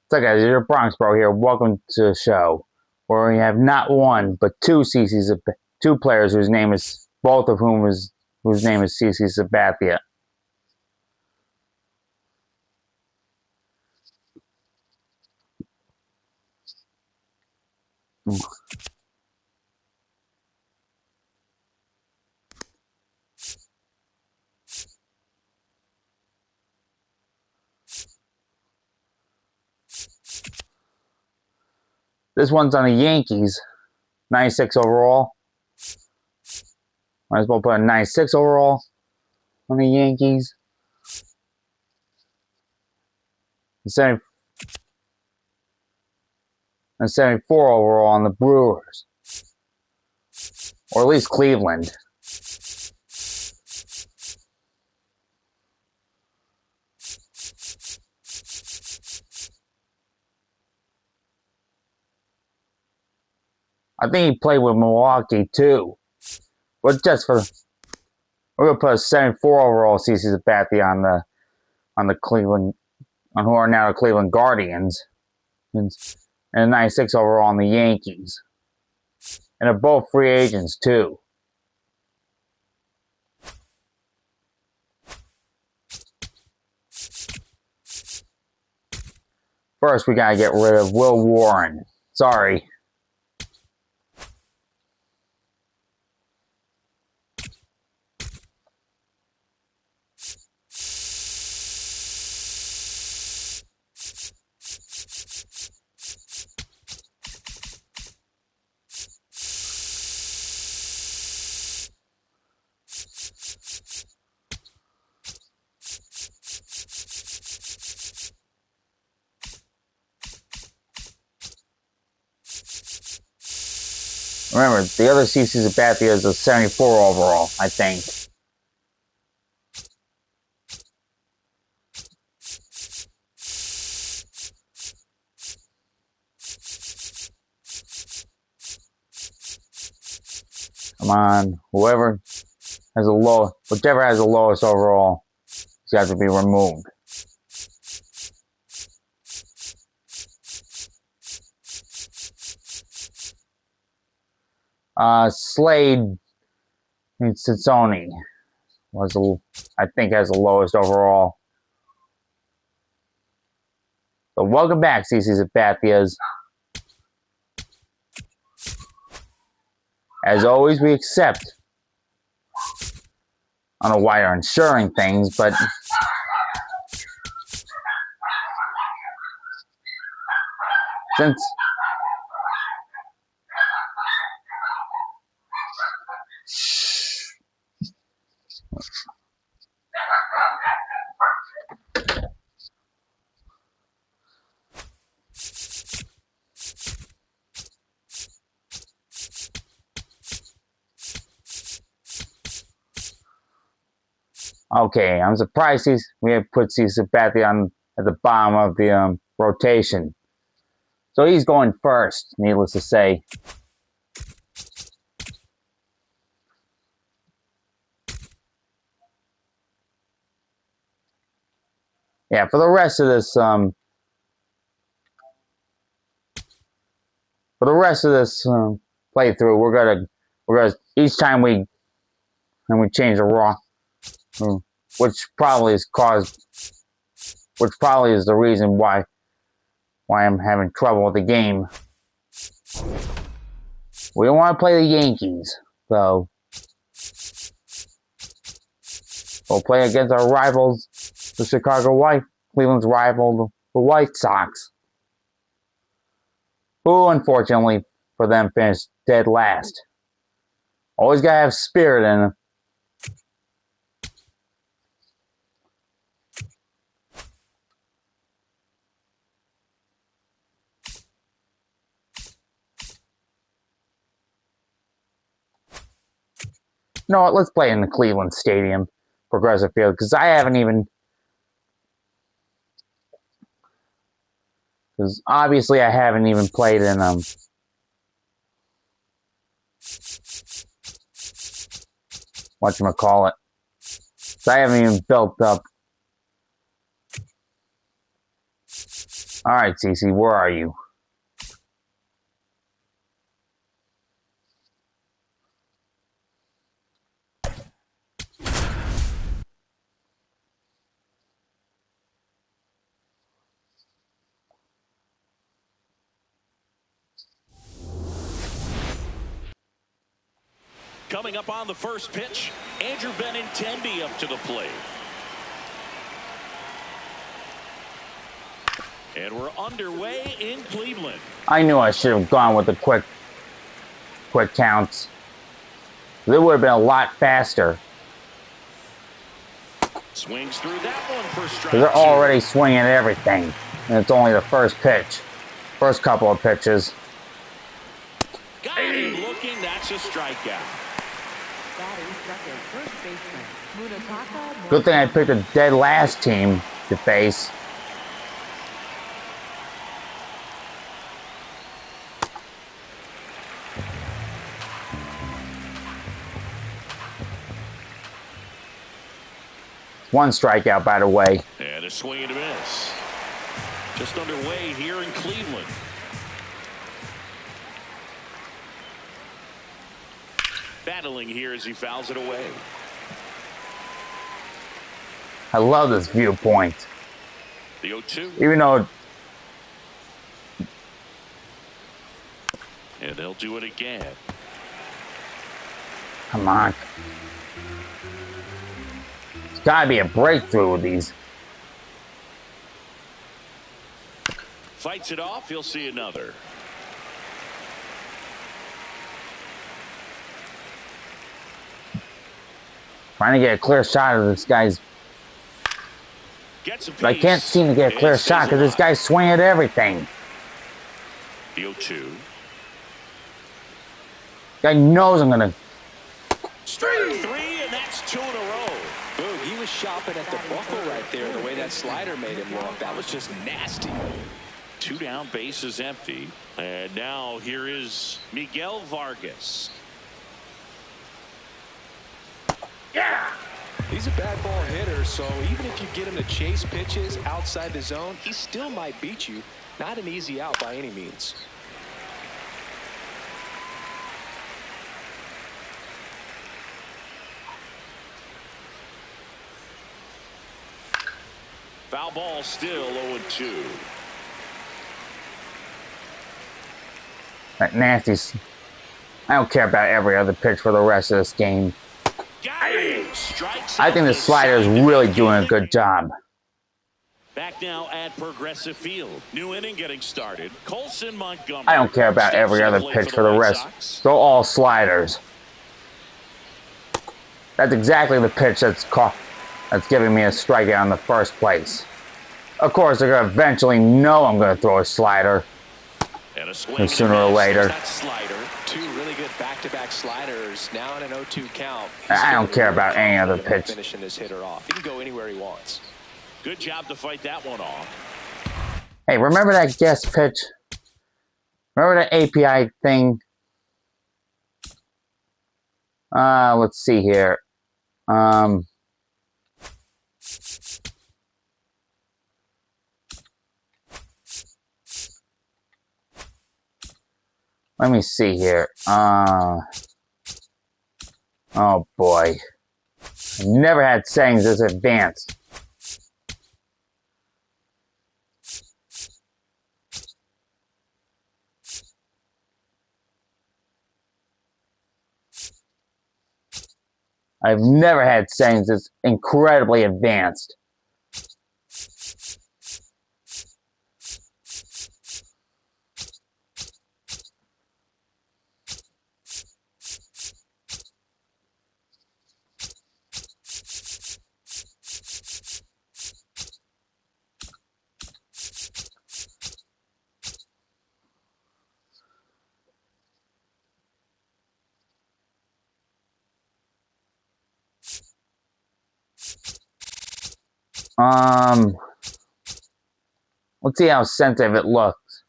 So guys, it's your Bronx Bro here. Welcome to the show where we have not one but two two players whose name is whose name is CC Sabathia. This one's on the Yankees, 96 overall. Might as well put a 96 overall on the Yankees. 70, and 74 overall on the Brewers. Or at least Cleveland. I think he played with Milwaukee too. But we're gonna put a 74 overall CC Sabathia on the Cleveland, on who are now the Cleveland Guardians, and a 96 overall on the Yankees. And they're both free agents too. First, we gotta get rid of Will Warren. Sorry. Remember, the other CC Sabathia is a 74 overall, I think. Come on, whichever has the lowest overall, has got to be removed. Slade Cincinnati I think has the lowest overall. So welcome back, CC Sabathias. As always, we accept. I don't know why you're insuring things, but since okay, I'm surprised we have put CC Sabathia at the bottom of the rotation. So he's going first, needless to say. Yeah, for the rest of this playthrough, we're gonna each time we change the raw, which probably is the reason why I'm having trouble with the game. We don't want to play the Yankees, so we'll play against our rivals, the Cleveland's rival, the White Sox, who unfortunately for them finished dead last. Always gotta have spirit in them. You know what? Let's play in the Cleveland Stadium, Progressive Field, because obviously I haven't even played in whatchamacallit. So I haven't even built up All right, CC, where are you? Coming up on the first pitch, Andrew Benintendi up to the plate. And we're underway in Cleveland. I knew I should have gone with the quick counts. They would have been a lot faster. Swings through that one for strike They're 2. already swinging at everything. And it's only the first pitch. First couple of pitches. Got him looking. That's a strikeout. Good thing I picked a dead last team to face. One strikeout, by the way. And a swing and a miss. Just underway here in Cleveland. Battling here as he fouls it away. I love this viewpoint. The 0-2. Even though... And they'll do it again. Come on. There's gotta be a breakthrough with these. Fights it off. He'll see another. Trying to get a clear shot of this guy's... Gets a piece. But I can't seem to get a clear shot because this guy's swinging at everything. The 0-2. Guy knows I'm gonna... Straight 3, and that's 2 in a row. Boom, he was shopping at the buckle right there. The way that slider made him look, that was just nasty. 2 down, base is empty. And now here is Miguel Vargas. Yeah! He's a bad ball hitter, so even if you get him to chase pitches outside the zone, he still might beat you. Not an easy out by any means. Foul ball still 0-2. That nasty... I don't care about every other pitch for the rest of this game. I think the slider is really doing a good job. Back now at Progressive Field. New inning getting started. Colson Montgomery. I don't care about every other pitch for the rest. They're all sliders. That's exactly the pitch that's giving me a strikeout in the first place. Of course, they're going to eventually know I'm going to throw a slider. And a swing Sooner or later. That slider. 2 really good back-to-back sliders. Now in an 0-2 count. I don't care about any other pitch. Finishing this hitter off. He can go anywhere he wants. Good job to fight that one off. Hey, remember that guest pitch? Remember that API thing? Let's see here. Let me see here. Oh boy. I've never had settings this advanced. I've never had settings this incredibly advanced. Let's see how sensitive it looks.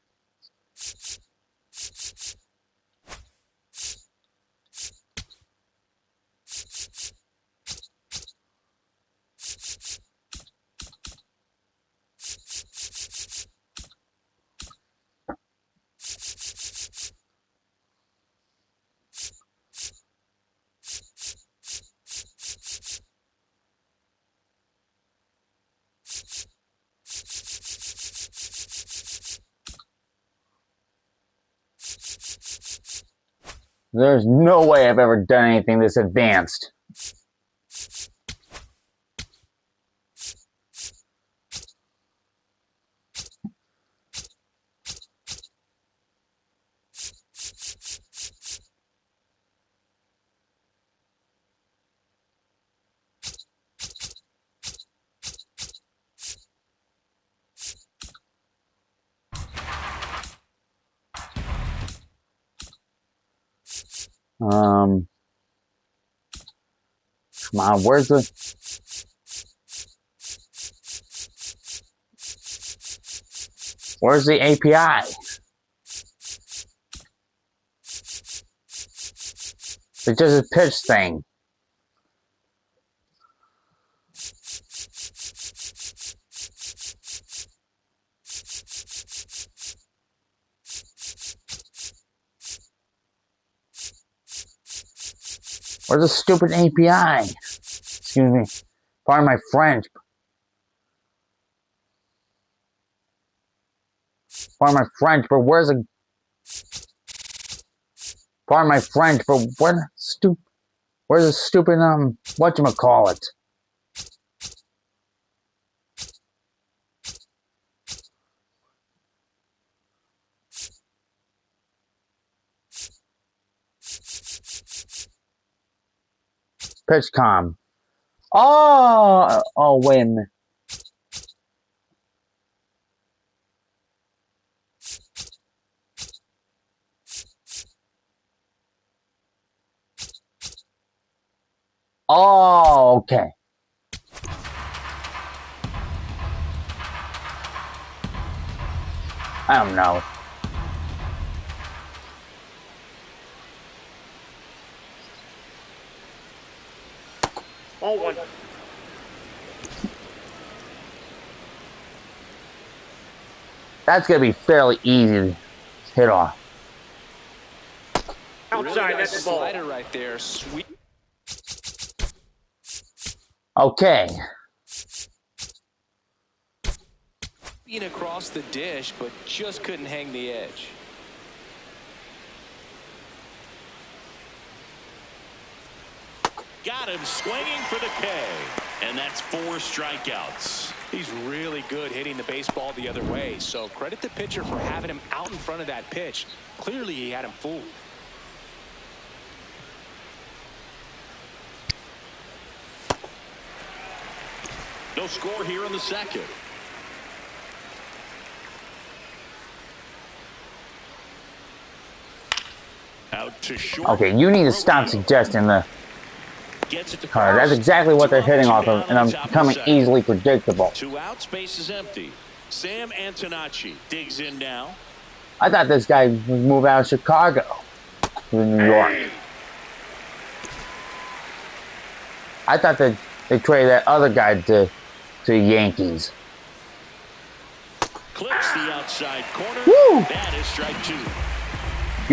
There's no way I've ever done anything this advanced. Come on, where's the API? It's just a pitch thing. Where's the stupid API? Excuse me. Pardon my French. Pardon my French, but where's the... Pardon my French, but where's the stupid, whatchamacallit? PitchCom. Oh, wait a minute. Oh, okay. I don't know. Oh, one. That's going to be fairly easy to hit off. Outside, really that's the ball. Slider right there. Sweet. Okay. Across the dish, but just couldn't hang the edge. Got him swinging for the K. And that's 4 strikeouts. He's really good hitting the baseball the other way. So credit the pitcher for having him out in front of that pitch. Clearly he had him fooled. No score here in the second. Out to short. Okay, you need to stop suggesting the card. That's exactly what they're hitting off of, and I'm becoming easily predictable. 2 outs, base is empty. Sam Antonacci digs in now. I thought this guy would move out of Chicago to New York. I thought that they traded that other guy to the Yankees. Clips the outside corner. Woo! That is strike 2.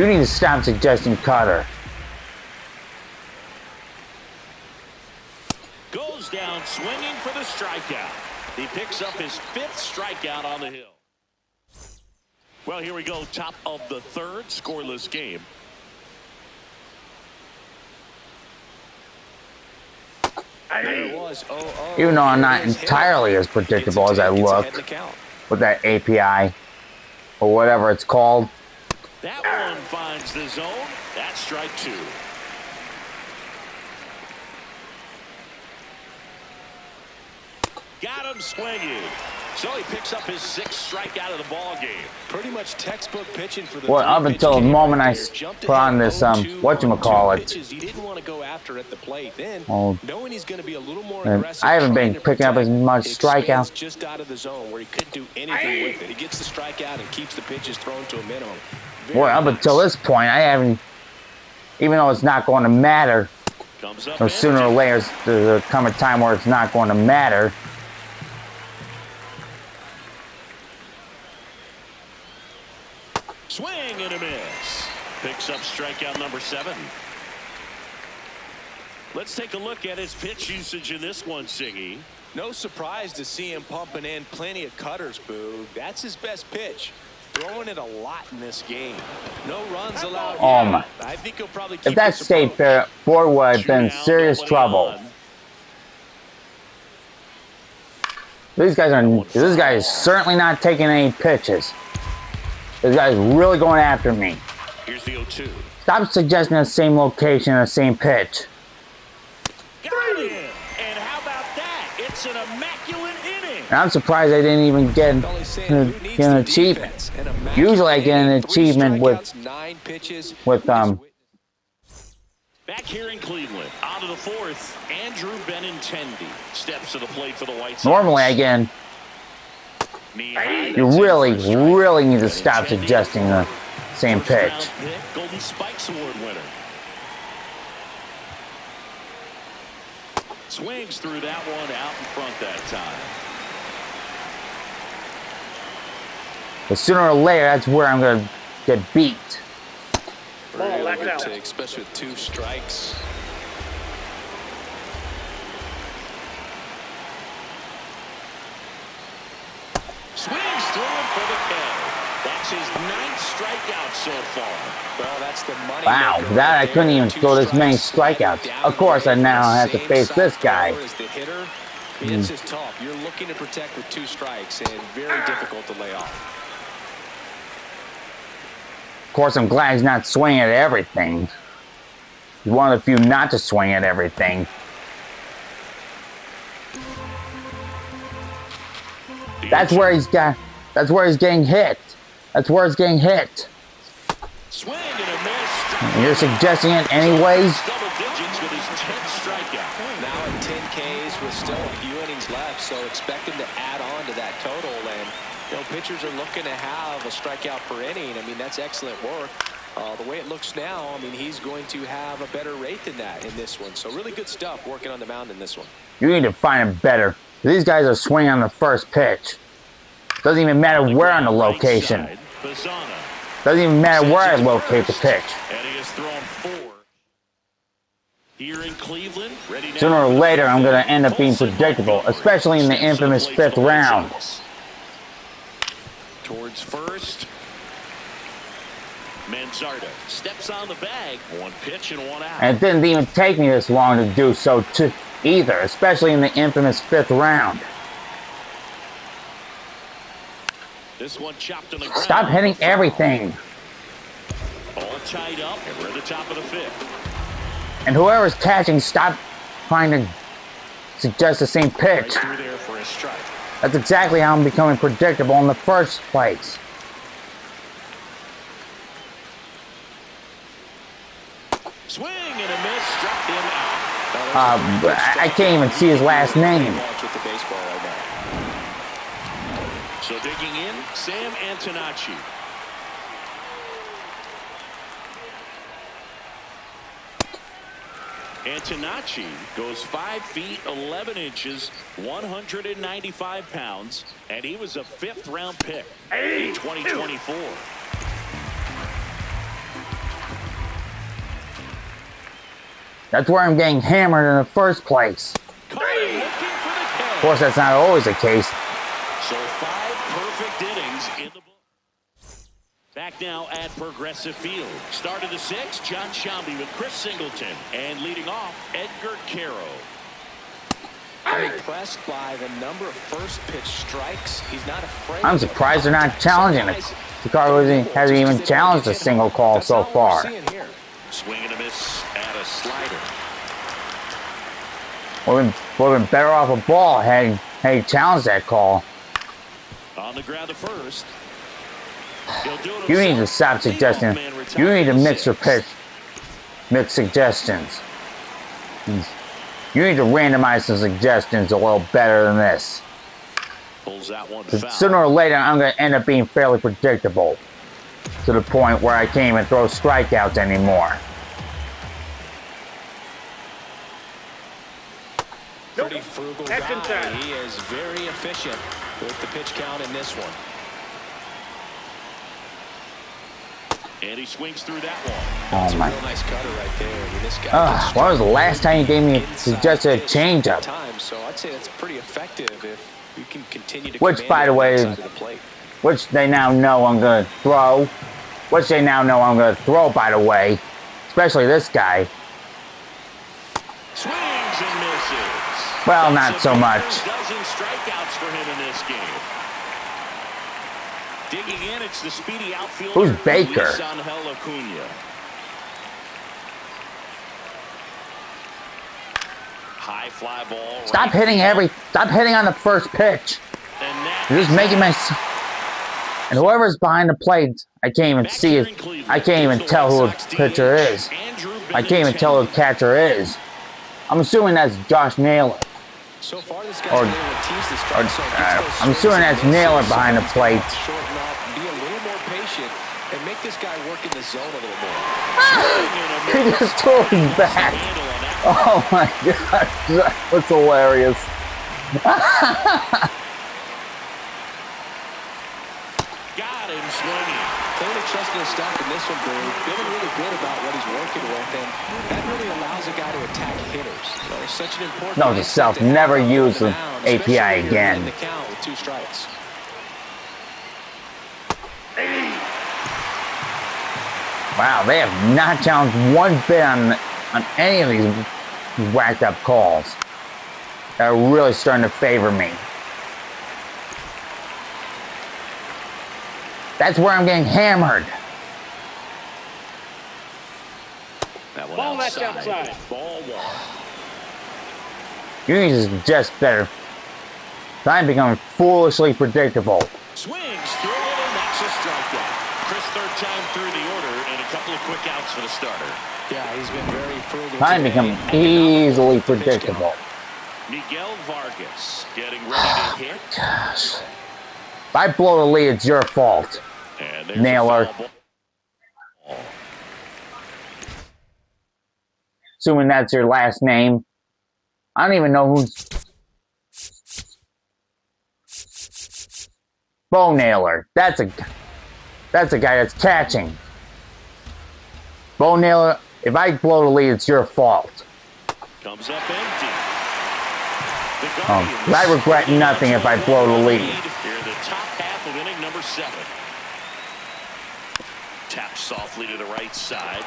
You need to stop suggesting Cutter. Goes down swinging for the strikeout. He picks up his 5th strikeout on the hill. Well, here we go. Top of the 3rd, scoreless game. There it was. Even though I'm not entirely as predictable as I look with that API or whatever it's called. That one finds the zone. That's strike 2. Got him swinging. So he picks up his 6th strikeout of the ball game. Pretty much textbook pitching for the well, up until the moment I put on this whatchamacallit. He didn't want to go after at the plate. Then knowing he's going to be a little more aggressive. I haven't been picking up as much strikeouts. Just out of the zone where he couldn't do anything with it. He gets the strikeout and keeps the pitches thrown to a minimum. Well, up until this point, I haven't, even though it's not going to matter, or sooner or later there's come a time where it's not going to matter. Swing and a miss. Picks up strikeout number 7. Let's take a look at his pitch usage in this one, Singy. No surprise to see him pumping in plenty of cutters, Boo. That's his best pitch. throwing it a lot in this game. No runs allowed. Oh my. I think he'll probably If keep that this stayed approach. fair, Ford would have been in Two serious down, trouble. nobody on. This guy is certainly not taking any pitches. This guy's really going after me. Here's the 0-2. Stop suggesting the same location and the same pitch. Got it! And how about that? It's an immaculate inning. And I'm surprised I didn't even get an achievement. Usually I get an achievement with Back here in Cleveland, on to the fourth, Andrew Benintendi steps to the plate for the White Sox. normally again. You really need to stop suggesting the same pitch. Golden Spikes Award winner. Swings through that one out in front that time. But sooner or later, that's where I'm going to get beat. Really good take, especially with 2 strikes. Swings through him for the K. That's his 9th strikeout so far. Well, that's the money. Wow, that I couldn't even throw this many strikeouts. Of course, I now have to face this guy. It's just tough. You're looking to protect with 2 strikes and very difficult to lay off. Of course, I'm glad he's not swinging at everything. He's one of the few not to swing at everything. That's where he's getting hit. That's where he's getting hit. Swing and a miss. You're suggesting it anyways? Double digits with his 10th strikeout. Now at 10 Ks with still a few innings left, so expect him to add on to that total. And you know, pitchers are looking to have a strikeout per inning. I mean, that's excellent work. The way it looks now, I mean, he's going to have a better rate than that in this one. So really good stuff working on the mound in this one. You need to find it better. These guys are swinging on the first pitch. Doesn't even matter where on the location. Doesn't even matter where I locate the pitch. And he has thrown 4. Here in Cleveland, ready now. Sooner or later, I'm going to end up being predictable, especially in the infamous 5th round. Towards first. Manzardo steps on the bag. 1 pitch and 1 out. And it didn't even take me this long to do so either, especially in the infamous 5th round. This one chopped on the ground. Stop hitting everything. All tied up, and we're at the top of the 5th. And whoever's catching, stop trying to suggest the same pitch. Right through there for a strike. That's exactly how I'm becoming predictable in the first place. Swing and a miss, struck him out. I can't even see his last name. So digging in, Sam Antonacci. Antonacci goes 5 feet 11 inches, 195 pounds, and he was a 5th round pick in 2024. That's where I'm getting hammered in the first place. Of course, that's not always the case. So 5 perfect innings in the book. Back now at Progressive Field. Start of the 6th, John Shelby with Chris Singleton. And leading off, Edgar Caro. I'm impressed by the number of first pitch strikes. He's not afraid. I'm surprised they're not challenging it. Chicago hasn't even challenged a single call so far. Swing and a miss at a slider. Would have been better off a ball had he challenged that call. On the ground to first. You need to stop suggesting. You need to mix your pitch. Mix suggestions. You need to randomize some suggestions a little better than this. Pulls out one foul. Sooner or later, I'm going to end up being fairly predictable to the point where I can't even throw strikeouts anymore. Pretty frugal guy. He is very efficient with the pitch count in this one. And he swings through that one. Oh my! Real nice cutter right there. I mean, this guy when was the last time you gave me suggested a changeup? So I'd say that's pretty effective if you can continue to. Which, by the way, which they now know I'm going to throw. Which they now know I'm going to throw, by the way. Especially this guy. Swings and misses. Well, not so much. Dozen strikeouts for him in this game. Digging in, it's the speedy outfielder. Who's Baker? High fly ball. Stop hitting on the first pitch. You're just making my... And whoever's behind the plate, I can't even see it. I can't even tell who the pitcher is. I can't even tell who the catcher is. I'm assuming that's Josh Naylor. So far, this guy's I'm assuming that's Naylor behind the plate. Be a little more patient and make this guy work in the zone a little more. He just threw him back. Oh my God, that was hilarious. Got him swinging. Clearly trusting his stuff in this one, Drew. Feeling really good about what he's working with, and that really allows a guy to attack hitters. So such an important. Note to self: never use the API again. The count with 2 strikes. Wow, they have not challenged one bit on any of these whacked up calls. They're really starting to favor me. That's where I'm getting hammered. That one ball outside. Ball 1. You need to suggest better. I'm becoming foolishly predictable. Swings through it, and that's a strikeout. Chris, third time through the order, and a couple of quick outs for the starter. Yeah, he's been very frugal. I'm becoming easily predictable. Miguel Vargas getting ready to hit. Gosh. If I blow the lead, it's your fault. And there's Naylor. Assuming that's your last name. I don't even know who's... Bo Naylor. That's a guy that's catching. Bo Naylor, if I blow the lead, it's your fault. Comes up empty. I regret nothing if I blow the lead. Here the top half of inning number 7. Taps softly to the right side.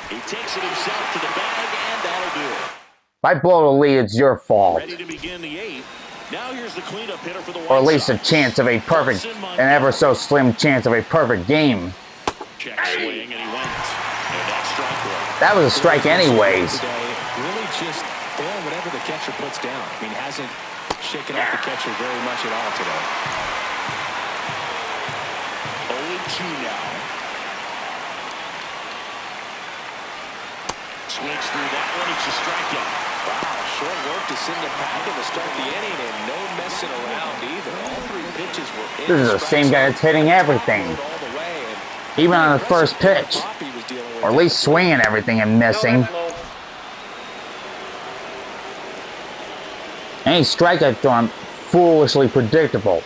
He takes it himself to the bag, and that'll do it. If I blow the lead, it's your fault. Ready to begin the 8th. Now here's the cleanup hitter for the White Or at least a Sox. chance of a perfect, an ever so slim chance of a perfect game. Check swing, and he went. And that's strike 1. That was a strike anyways. Really just throwing whatever the catcher puts down. I mean, hasn't shaken off the catcher very much at all today. 0-2 now. Swings through that one. It's a strikeout. Wow, short work to send the pack to start the inning, and no messing around either. All 3 pitches were in. This is the same guy that's hitting everything. Even on the first pitch. Or at least swinging everything and missing. Any strikeout throw, I'm foolishly predictable.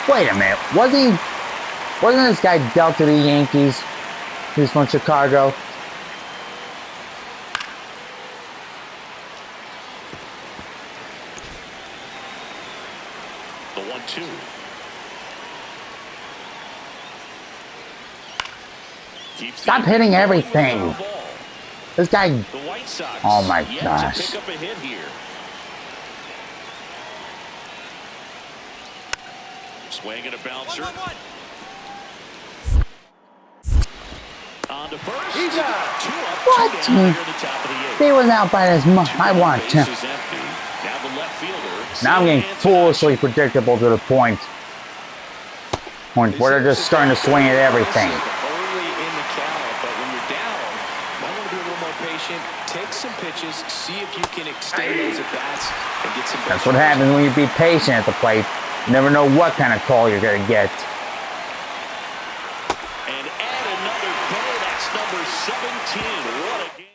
Wait a minute, wasn't this guy dealt to the Yankees? He's from Chicago. The 1-2. Stop hitting everything. This guy. The White Sox. Oh my yet gosh. To pick up a hit here. Swing and a bouncer. On to first. He's out. 2 up, 2 What? down here at the top of the 8th. They was out by as much. I want to. Bases empty. Now the left fielder. Now I'm getting foolishly predictable to the point where they're just starting to swing at everything. Early in the count, but when you're down, might want to be a little more patient. Take some pitches, see if you can extend those at bats and get some. That's what happens when you be patient at the plate. You never know what kind of call you're going to get. And add another goal. That's number 17. What a game.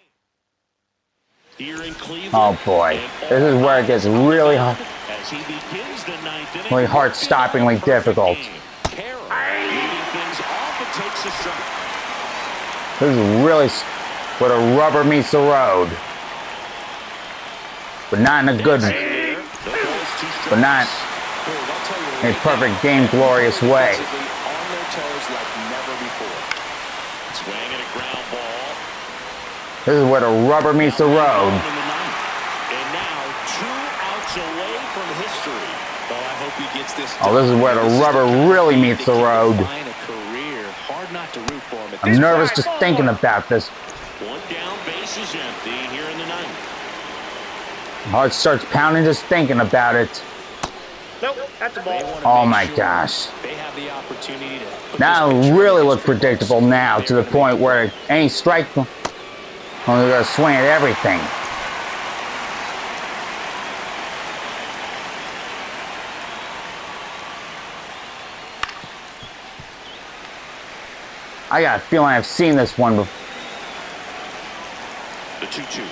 Here in Cleveland. Oh boy. This is where it gets really hard. As he begins the 9th inning. Really heart-stoppingly difficult. Leading things off, it takes a strike. This is really where the rubber meets the road. But not in a good way. But not. I'll tell in a perfect game, glorious way. On their toes like never before. Swing and a ground ball. This is where the rubber meets the road. And now 2 outs away from history. Oh, I hope he gets this. Oh, this is where the rubber really meets the road. Hard not to root for him. I'm nervous just thinking about this. 1 down, base is empty here in the 9th. My heart starts pounding just thinking about it. Nope, that's the ball. Oh my gosh. They have the opportunity to put Now it really looks predictable now to the point where any strike, oh, they're going to swing at everything. I got a feeling I've seen this one before. The 2-2.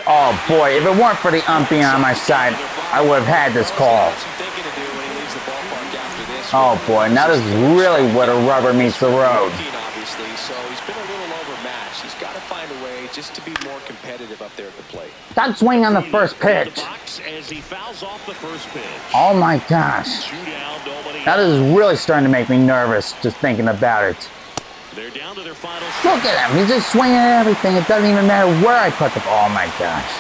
Oh boy, if it weren't for the ump being on my side, I would have had this call. Oh boy, now this is really where the rubber meets the road. So he's been a little overmatched. He's got to find a way just to be more competitive up there at the plate. Stop swinging on the first pitch. Oh my gosh. Now this is really starting to make me nervous just thinking about it. They're down to their final. Look at him. He's just swinging at everything. It doesn't even matter where I put the ball. Oh my gosh.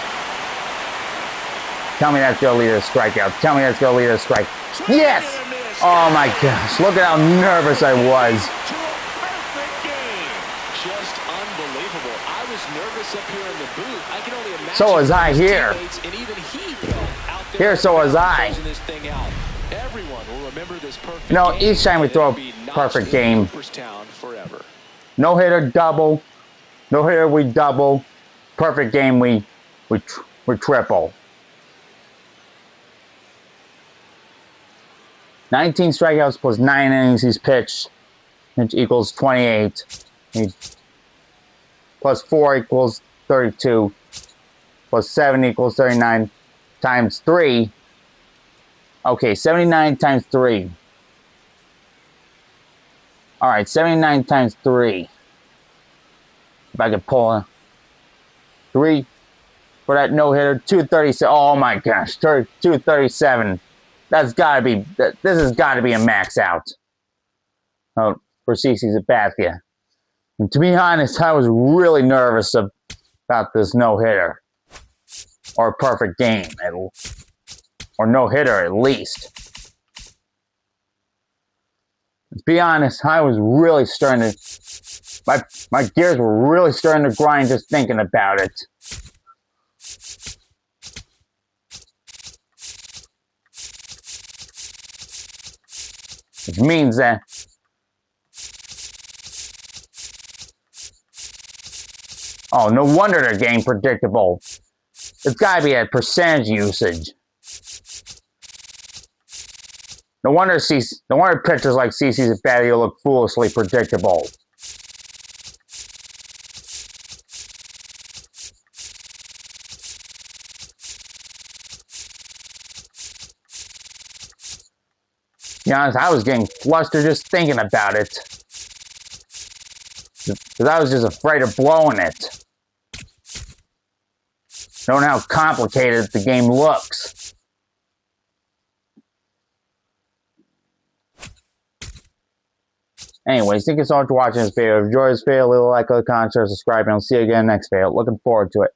Tell me that's going to lead to a strikeout. Tell me that's going to lead to a strike. Yes! Oh my gosh. Look at how nervous I was. Just unbelievable. I was nervous up here in the booth. I can only imagine. So was I here. And even he out there Here, so was I. this thing out. Everyone will remember this perfect You know, game, each time we throw a perfect game, forever. no hitter double, no hitter we double, perfect game we triple. 19 strikeouts plus 9 innings he's pitched, which equals 28. Plus 4 equals 32. Plus 7 equals 39 times 3. Okay, 79 times 3. Alright, 79 times 3. If I could pull a 3 for that no-hitter, 237. Oh my gosh, 237. That's gotta be, this has gotta be a max out. Oh, for CC Sabathia. And to be honest, I was really nervous about this no-hitter. Or a perfect game, or no-hitter at least. To be honest, I was really starting to, my gears were really starting to grind just thinking about it. Which means that oh, no wonder they're getting predictable. It's gotta be a percentage usage. No wonder pitchers like CC Sabathia look foolishly predictable. To be honest, I was getting flustered just thinking about it. Because I was just afraid of blowing it. Knowing how complicated the game looks. Anyways, thank you so much for watching this video. If you enjoyed this video, leave a like, comment, share, subscribe, and I'll see you again next video. Looking forward to it.